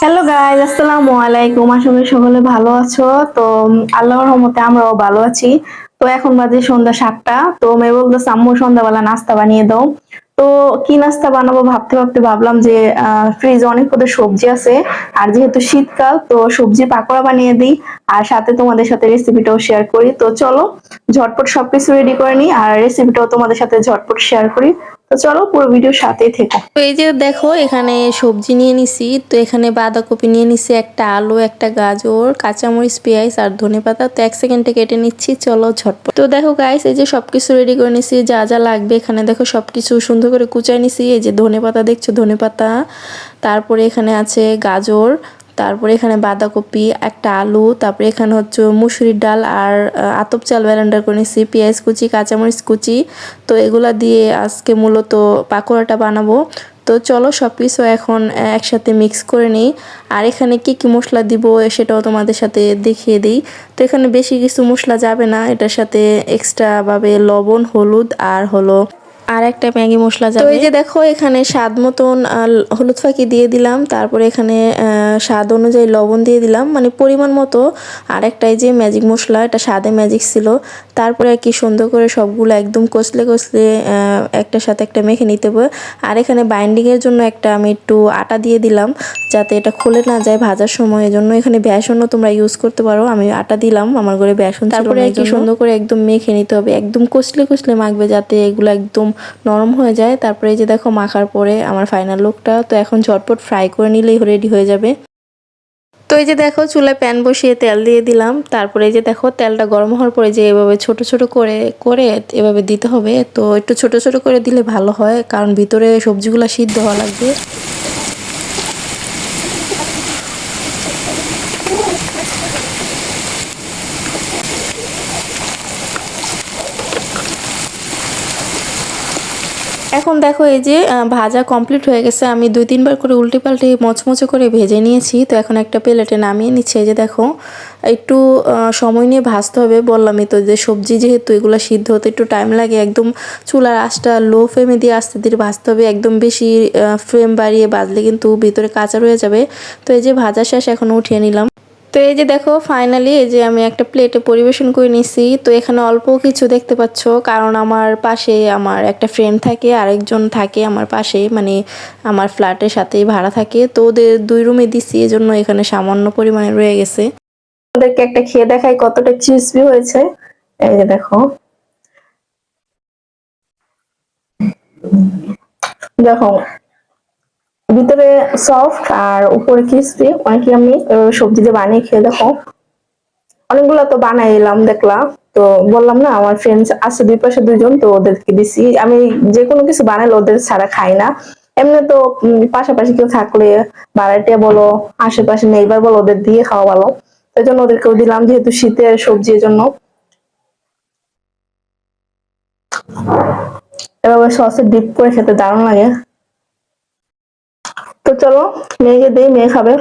Hello guys, আসসালামু আলাইকুম। আশা করি সকলে ভালো আছো। তো আল্লাহর রহমতে আমরাও ভালো আছি। তো এখন বাজে সন্ধ্যা 7টা। তো মেয়ে বলতেছে আম্মু সন্ধ্যাবেলা নাস্তা বানিয়ে দাও। তো কি নাস্তা বানাবো ভাবতে ভাবতে ভাবলাম যে ফ্রিজে অনেক কটা সবজি আছে, আর যেহেতু শীতকাল তো সবজি পাকোড়া বানিয়ে দিই, আর সাথে তোমাদের সাথে রেসিপিটাও শেয়ার করি। তো চলো ঝটপট সবকিছু রেডি করে নিই আর রেসিপিটাও তোমাদের সাথে ঝটপট শেয়ার করি। তো চলো পুরো ভিডিও সাথেই থেকো। তো এই যে দেখো এখানে সবজি নিয়ে নিছি। তো এখানে বাঁধাকপি নিয়ে নিছি, একটা আলু, একটা গাজর, কাঁচামরিচ, পেঁয়াজ আর ধনেপাতা। তো 1 সেকেন্ডে কেটে নিচ্ছি, চলো ঝটপট। তো দেখো গাইস, এই যে সবকিছু রেডি করে নিছি, যা যা লাগবে এখানে দেখো সবকিছু সুন্দর করে কুচাই নিছি। এই যে ধনেপাতা দেখছো, ধনেপাতা, তারপরে এখানে আছে গাজর, তারপরে এখানে বাঁধাকপি, একটা আলু, তারপরে এখানে হচ্ছে মুসুরির ডাল আর আতপ চাল ব্লেন্ডার করে নিছি, পেঁয়াজ কুচি, কাঁচামরিচ কুচি। তো এগুলা দিয়ে আজকে মূলত পাকোড়াটা বানাবো। তো চলো সব কিছু এখন একসাথে মিক্স করে নিই। আর এখানে কি কি মশলা দিব সেটাও তোমাদের সাথে দেখিয়ে দিই। তো এখানে বেশি কিছু মশলা যাবে না, এটার সাথে এক্সট্রা ভাবে লবণ, হলুদ আর হলো আর একটা ম্যাগি মশলা যাবে। তো এই যে দেখো এখানে স্বাদ মতন হলুদ ফাঁকি দিয়ে দিলাম, তারপরে এখানে স্বাদ অনুযায়ী লবণ দিয়ে দিলাম, মানে পরিমাণ মতো। আর একটা এই যে ম্যাজিক মশলা, এটা স্বাদে ম্যাজিক ছিল। তারপরে আর কি সুন্দর করে সবগুলো একদম কষলে কষলে একটার সাথে একটা মেখে নিতে হবে। আর এখানে বাইন্ডিংয়ের জন্য একটা আমি একটু আটা দিয়ে দিলাম, যাতে এটা খুলে না যায় ভাজার সময়। এজন্য এখানে বেসনও তোমরা ইউজ করতে পারো, আমি আটা দিলাম, আমার ঘরে বেসন ছিল না। তারপরে আর কি সুন্দর করে একদম মেখে নিতে হবে, একদম কষলে কষলে মাখবে যাতে এগুলো একদম নরম হয়ে যায়। তারপরে এই যে দেখো মাখার পরে আমার ফাইনাল লুকটা। তো এখন ঝটপট ফ্রাই করে নিলেই রেডি হয়ে যাবে। তো এই যে দেখো চুলায় প্যান বসিয়ে তেল দিয়ে দিলাম। তারপরে এই যে দেখো তেলটা গরম হওয়ার পরে যে এভাবে ছোট ছোট করে করে এভাবে দিতে হবে। তো একটু ছোট ছোট করে দিলে ভালো হয়, কারণ ভিতরে সবজিগুলো সিদ্ধ হওয়া লাগবে। এখন দেখো এই যে ভাজা কমপ্লিট হয়ে গেছে। আমি 2-3 বার করে উল্টে পাল্টে মচমচে করে ভেজে নিয়েছি। তো এখন একটা প্লেটে নামিয়ে নিচ্ছে। এই যে দেখো একটু সময় নিয়ে ভাজতে হবে, বললামই তো যে সবজি যেহেতু এগুলো সিদ্ধ হতে একটু টাইম লাগে। একদম চুলার আঁচটা লো ফ্লেমে দিয়ে আস্তে ধীরে ভাজতে হবে, একদম বেশি ফ্লেম বাড়িয়ে ভাজলে কিন্তু ভিতরে কাঁচা রয়ে যাবে। তো এই যে ভাজা শেষ, এখন উঠিয়ে নিলাম। তো এই যে দেখো ফাইনালি এই যে আমি একটা প্লেটে পরিবেশন করে নিছি। তো এখানে অল্প কিছু দেখতে পাচ্ছ, কারণ আমার পাশে আমার একটা ফ্রেন্ড থাকে, আরেকজন থাকে আমার পাশে, মানে আমার ফ্ল্যাটের সাথেই ভাড়া থাকে। তো ওদের 2 রুমে দিছি, এজন্য এখানে সামান্য পরিমাণে রয়ে গেছে। ওদেরকে একটা খেয়ে দেখাই কতটা ক্রিসপি হয়েছে। এই যে দেখো, দেখো ভিতরে সফট আর উপরে ক্রিসপি, অনেক আমি সবজি দিয়ে বানিয়ে খেয়ে দেখো। অনেকগুলো তো বানাই এলাম দেখলাম। তো বললাম না আমার ফ্রেন্ডস আছে দুই পাশে দুইজন, তো ওদেরকে দিছি। আমি যে কোনো কিছু বানাইলে ওদের ছাড়া খাই না। এমনি তো পাশাপাশি কেউ থাকলে ভাড়াটিয়া বলো, আশেপাশে নেইবার বলো, ওদের দিয়ে খাওয়া ভালো। এই জন্য ওদেরকেও দিলাম, যেহেতু শীতের সবজির জন্য। এভাবে সসে ডিপ করে খেতে দারুণ লাগে। তো চলো মেয়েকে দিই, মেয়ে খাবে।